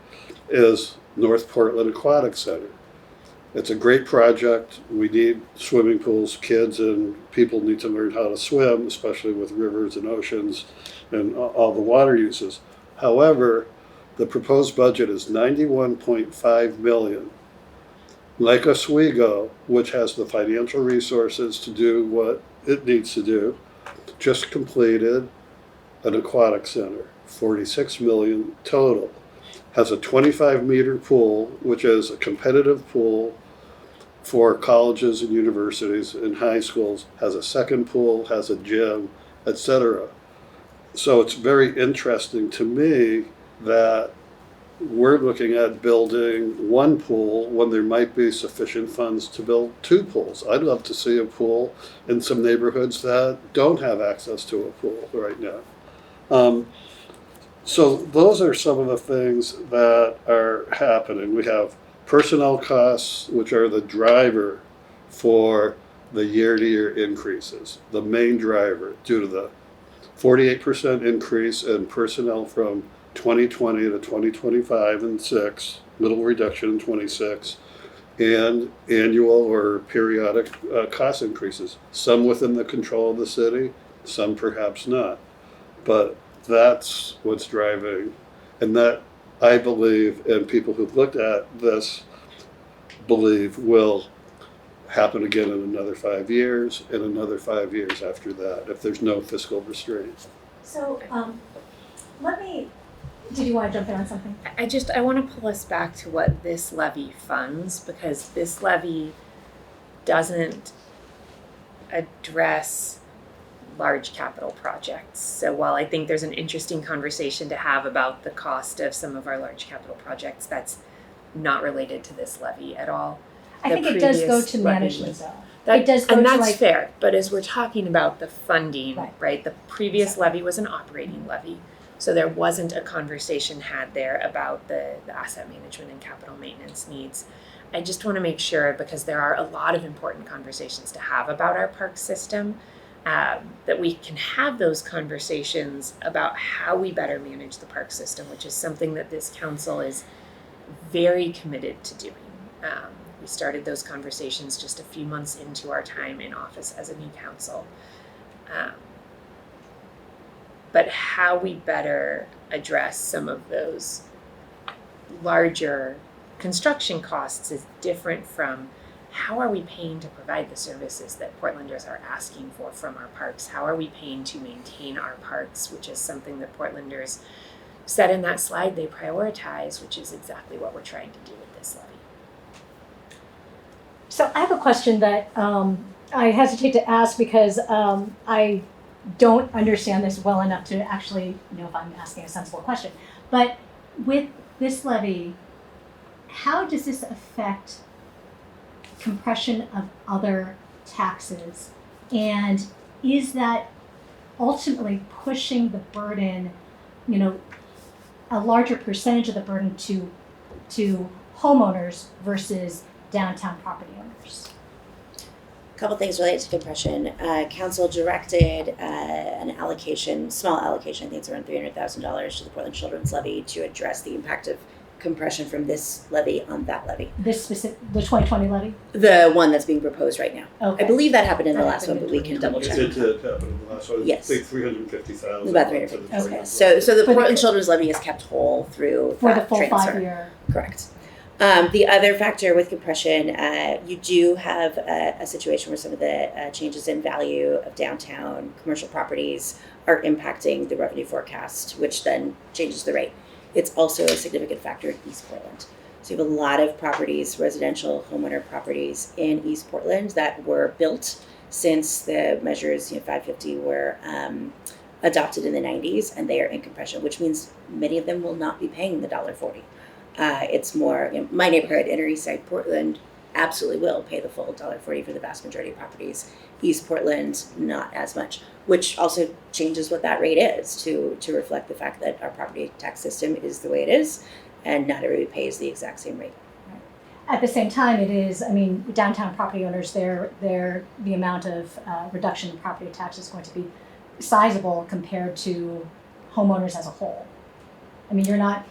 is North Portland Aquatic Center. It's a great project. We need swimming pools. Kids and people need to learn how to swim, especially with rivers and oceans and all the water uses. However, the proposed budget is $91.5 million. Lake Oswego, which has the financial resources to do what it needs to do, just completed an aquatic center, $46 million total. Has a 25-meter pool, which is a competitive pool for colleges and universities and high schools, has a second pool, has a gym, etc. So it's very interesting to me that we're looking at building one pool when there might be sufficient funds to build two pools. I'd love to see a pool in some neighborhoods that don't have access to a pool right now. So those are some of the things that are happening. We have personnel costs, which are the driver for the year-to-year increases, the main driver due to the 48% increase in personnel from 2020 to 2025 and 6, little reduction in 26, and annual or periodic cost increases, some within the control of the city, some perhaps not. But that's what's driving, and that I believe, and people who've looked at this believe, will happen again in another 5 years and another 5 years after that if there's no fiscal restraint. So did you want to jump in on something? I want to pull us back to what this levy funds, because this levy doesn't address large capital projects. So while I think there's an interesting conversation to have about the cost of some of our large capital projects, that's not related to this levy at all. I think it does go to management though. It does go and to that's fair. But as we're talking about the funding, right, the previous levy was an operating levy. So there wasn't a conversation had there about the asset management and capital maintenance needs. I just want to make sure, because there are a lot of important conversations to have about our park system, that we can have those conversations about how we better manage the park system, which is something that this council is very committed to doing. We started those conversations just a few months into our time in office as a new council. But how we better address some of those larger construction costs is different from how are we paying to provide the services that Portlanders are asking for from our parks? How are we paying to maintain our parks, which is something that Portlanders said in that slide they prioritize, which is exactly what we're trying to do with this levy. So I have a question that I hesitate to ask because I don't understand this well enough to actually know if I'm asking a sensible question. But with this levy, how does this affect compression of other taxes? And is that ultimately pushing the burden, a larger percentage of the burden to homeowners versus downtown property owners? A couple things related to compression. Council directed an allocation, small allocation, I think it's around $300,000 to the Portland Children's Levy to address the impact of compression from this levy on that levy. This specific, the 2020 levy? The one that's being proposed right now. Okay. I believe that happened in the That last one, happened but in we can double check. It did happen in the last one. Yes. I think 350,000. About 350,000. Okay. So the For the- Portland Children's Levy is kept whole through For the that full transfer. 5-year. Correct. The other factor with compression, you do have a situation where some of the changes in value of downtown commercial properties are impacting the revenue forecast, which then changes the rate. It's also a significant factor in East Portland. So you have a lot of properties, residential homeowner properties in East Portland that were built since the measures 550 were adopted in the 90s, and they are in compression, which means many of them will not be paying the $1.40. It's more, my neighborhood, Inner East Side Portland, absolutely will pay the full $1.40 for the vast majority of properties. East Portland, not as much, which also changes what that rate is to reflect the fact that our property tax system is the way it is, and not everybody pays the exact same rate. At the same time, it is, downtown property owners, the amount of reduction in property tax is going to be sizable compared to homeowners as a whole. You're not.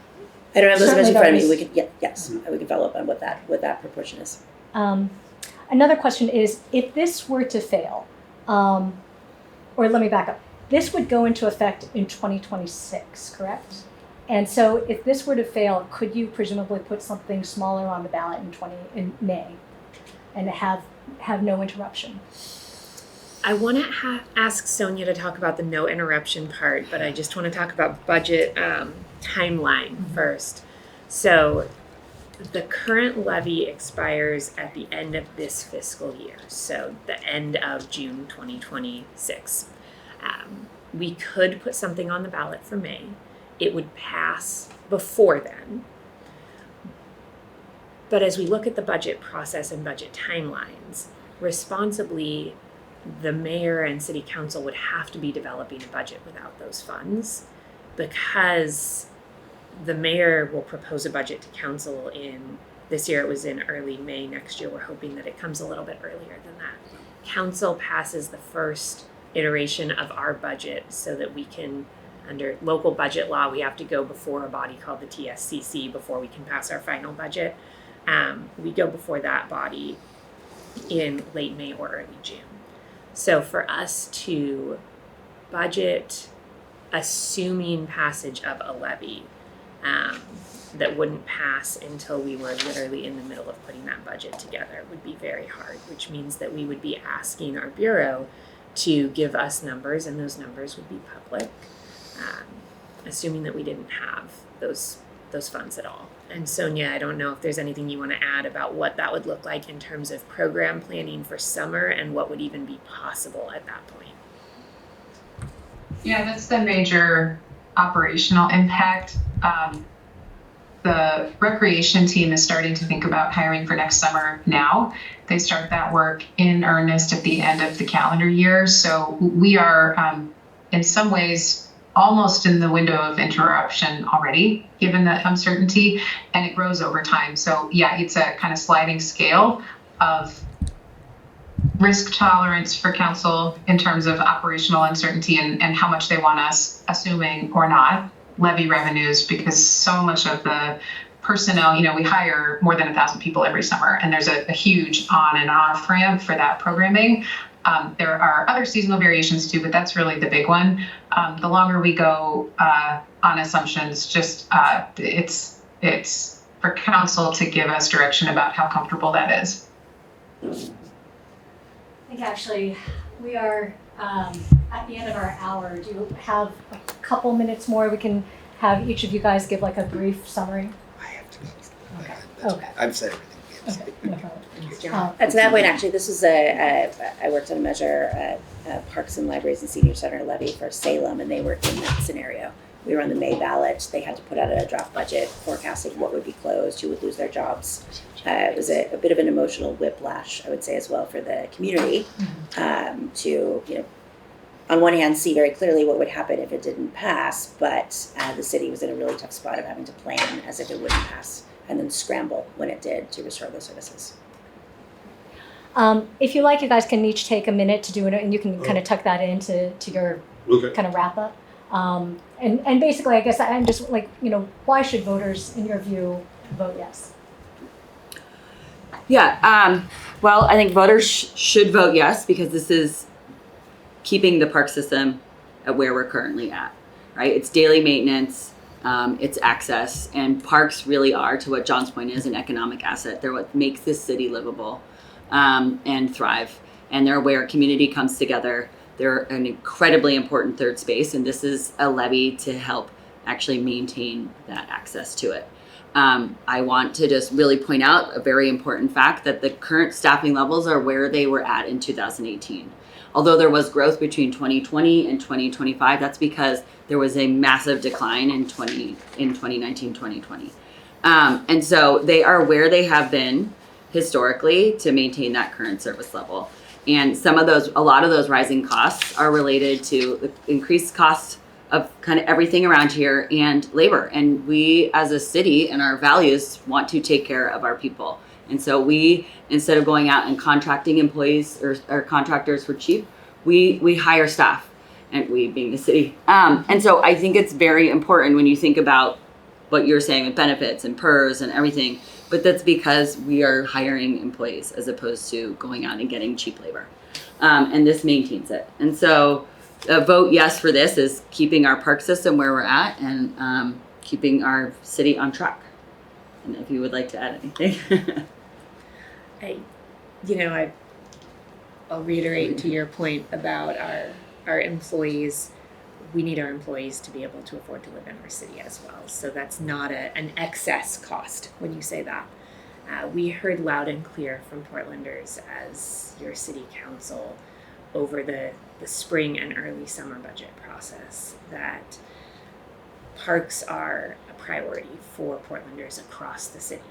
I don't have those numbers in front of me. Certainly We could, yes, we can follow up on what that proportion is. Another question is, if this were to fail, or let me back up, this would go into effect in 2026, correct? And so if this were to fail, could you presumably put something smaller on the ballot in May and have no interruption? I want to ask Sonia to talk about the no interruption part, but I just want to talk about budget timeline first. So the current levy expires at the end of this fiscal year, so the end of June 2026. We could put something on the ballot for May. It would pass before then. But as we look at the budget process and budget timelines, responsibly, the mayor and city council would have to be developing a budget without those funds, because the mayor will propose a budget to council this year it was in early May. Next year we're hoping that it comes a little bit earlier than that. Council passes the first iteration of our budget so that we can, under local budget law, we have to go before a body called the TSCC before we can pass our final budget. We go before that body in late May or early June. So for us to budget, assuming passage of a levy, that wouldn't pass until we were literally in the middle of putting that budget together would be very hard, which means that we would be asking our bureau to give us numbers, and those numbers would be public, assuming that we didn't have those funds at all. And Sonia, I don't know if there's anything you want to add about what that would look like in terms of program planning for summer and what would even be possible at that point. Yeah, that's the major operational impact. The recreation team is starting to think about hiring for next summer now. They start that work in earnest at the end of the calendar year. So we are, in some ways, almost in the window of interruption already, given the uncertainty, and it grows over time. So yeah, it's a kind of sliding scale of risk tolerance for council in terms of operational uncertainty and how much they want us assuming or not levy revenues, because so much of the personnel, we hire more than 1,000 people every summer, and there's a huge on and off ramp for that programming. There are other seasonal variations too, but that's really the big one. The longer we go on assumptions, just it's for council to give us direction about how comfortable that is. I think actually we are at the end of our hour. Do you have a couple minutes more? We can have each of you guys give like a brief summary. I have to go. Okay. I've said everything. Okay. No problem. And to that point, actually, this was I worked on a measure Parks and Libraries and Senior Center levy for Salem, and they were in that scenario. We were on the May ballot. They had to put out a draft budget forecasting what would be closed, who would lose their jobs. It was a bit of an emotional whiplash, I would say, as well for the community to, on one hand, see very clearly what would happen if it didn't pass, but the city was in a really tough spot of having to plan as if it wouldn't pass and then scramble when it did to restore those services. If you like, you guys can each take a minute to do it, and you can kind of tuck that into your kind of wrap up. And basically, I guess I'm just like, why should voters, in your view, vote yes? Yeah, well, I think voters should vote yes, because this is keeping the park system at where we're currently at, right? It's daily maintenance, it's access, and parks really are, to what John's point is, an economic asset. They're what makes this city livable and thrive. And they're where community comes together. They're an incredibly important third space, and this is a levy to help actually maintain that access to it. I want to just really point out a very important fact that the current staffing levels are where they were at in 2018. Although there was growth between 2020 and 2025, that's because there was a massive decline in 2019, 2020. And so they are where they have been historically to maintain that current service level. And a lot of those rising costs are related to the increased cost of kind of everything around here and labor. And we as a city and our values want to take care of our people. And so we, instead of going out and contracting employees or contractors for cheap, we hire staff, and we being the city. And so I think it's very important when you think about what you're saying with benefits and PERS and everything, but that's because we are hiring employees as opposed to going out and getting cheap labor. And this maintains it. And so a vote yes for this is keeping our park system where we're at and keeping our city on track. And if you would like to add anything. I'll reiterate to your point about our employees. We need our employees to be able to afford to live in our city as well. So that's not an excess cost when you say that. We heard loud and clear from Portlanders as your city council over the spring and early summer budget process that parks are a priority for Portlanders across the city.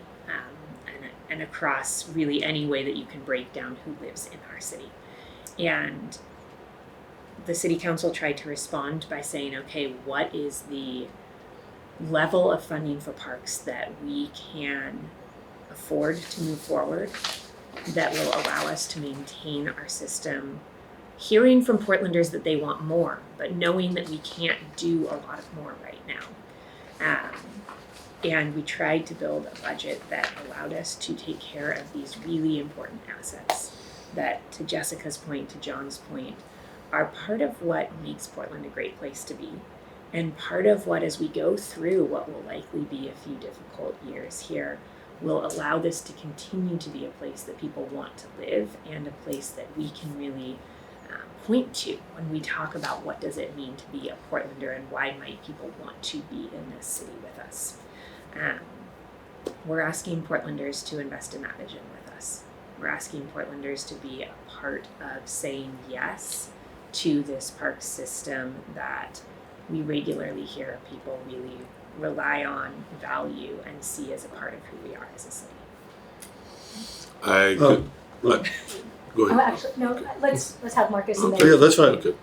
And across really any way that you can break down who lives in our city. And the city council tried to respond by saying, okay, what is the level of funding for parks that we can afford to move forward that will allow us to maintain our system, hearing from Portlanders that they want more, but knowing that we can't do a lot of more right now. And we tried to build a budget that allowed us to take care of these really important assets that, to Jessica's point, to John's point, are part of what makes Portland a great place to be. And part of what, as we go through what will likely be a few difficult years here, will allow this to continue to be a place that people want to live and a place that we can really point to when we talk about what does it mean to be a Portlander and why might people want to be in this city with us. We're asking Portlanders to invest in that vision with us. We're asking Portlanders to be a part of saying yes to this park system that we regularly hear people really rely on, value, and see as a part of who we are as a city. Go ahead. Actually, no, let's have Marcus and then. Yeah, that's fine. Okay.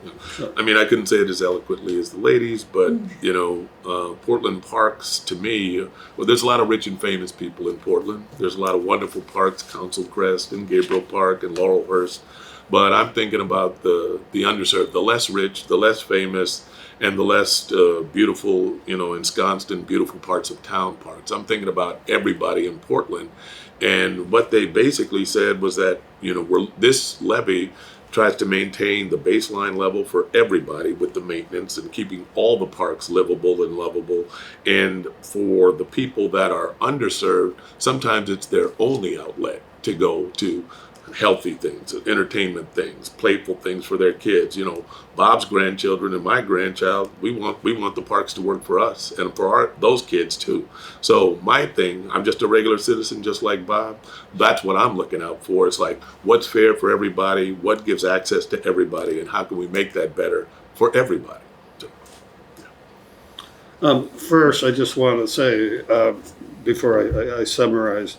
I mean, I couldn't say it as eloquently as the ladies, but Portland parks to me, well, there's a lot of rich and famous people in Portland. There's a lot of wonderful parks, Council Crest and Gabriel Park and Laurelhurst. But I'm thinking about the underserved, the less rich, the less famous, and the less beautiful, ensconced in beautiful parts of town parks. I'm thinking about everybody in Portland. And what they basically said was that, this levy tries to maintain the baseline level for everybody with the maintenance and keeping all the parks livable and lovable. And for the people that are underserved, sometimes it's their only outlet to go to healthy things, entertainment things, playful things for their kids. Bob's grandchildren and my grandchild, we want the parks to work for us and for those kids too. So my thing, I'm just a regular citizen just like Bob. That's what I'm looking out for. It's like, what's fair for everybody? What gives access to everybody? And how can we make that better for everybody? So, First, I just want to say, before I summarize,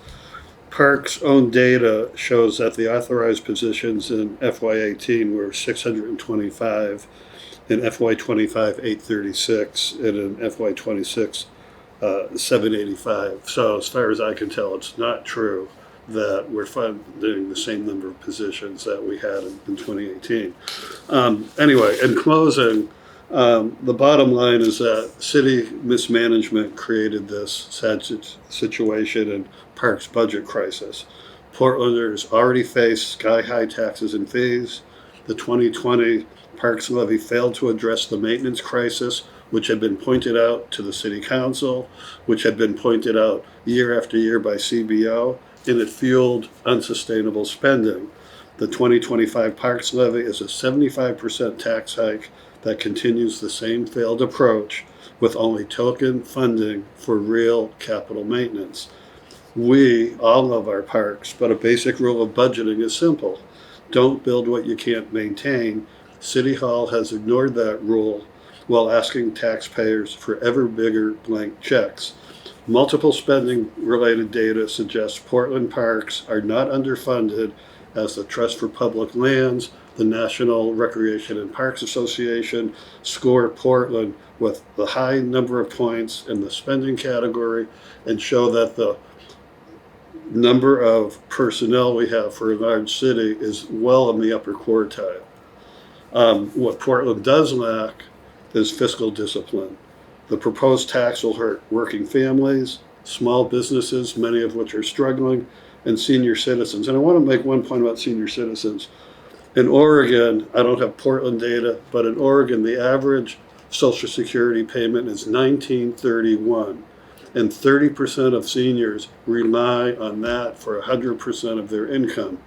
Parks' own data shows that the authorized positions in FY18 were 625, in FY25 836, and in FY26 785. So as far as I can tell, it's not true that we're funding the same number of positions that we had in 2018. Anyway, in closing, the bottom line is that city mismanagement created this sad situation and Parks budget crisis. Portlanders already face sky-high taxes and fees. The 2020 Parks levy failed to address the maintenance crisis, which had been pointed out to the city council, which had been pointed out year after year by CBO, and it fueled unsustainable spending. The 2025 Parks levy is a 75% tax hike that continues the same failed approach with only token funding for real capital maintenance. We all love our parks, but a basic rule of budgeting is simple. Don't build what you can't maintain. City Hall has ignored that rule while asking taxpayers for ever bigger blank checks. Multiple spending-related data suggests Portland parks are not underfunded, as the Trust for Public Lands, the National Recreation and Parks Association score Portland with the high number of points in the spending category and show that the number of personnel we have for a large city is well in the upper quartile. What Portland does lack is fiscal discipline. The proposed tax will hurt working families, small businesses, many of which are struggling, and senior citizens. And I want to make one point about senior citizens. In Oregon, I don't have Portland data, but in Oregon, the average Social Security payment is $19.31, and 30% of seniors rely on that for 100% of their income.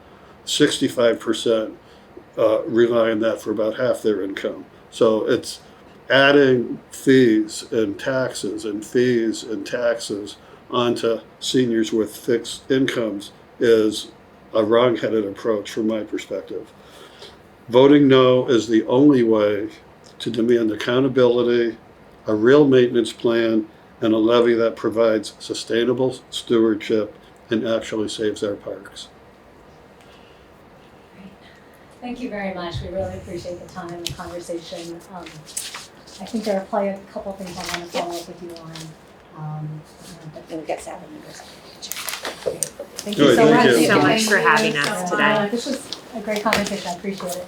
65% rely on that for about half their income. So it's adding fees and taxes and fees and taxes onto seniors with fixed incomes is a wrong-headed approach from my perspective. Voting no is the only way to demand accountability, a real maintenance plan, and a levy that provides sustainable stewardship and actually saves our parks. Thank you very much. We really appreciate the time and the conversation. I think there are probably a couple things I want to follow up with you on. And we've got 7 members. Thank you so Thank much. you. Thank you so much for having Thank you us so today. much. This was a great conversation. I appreciate it.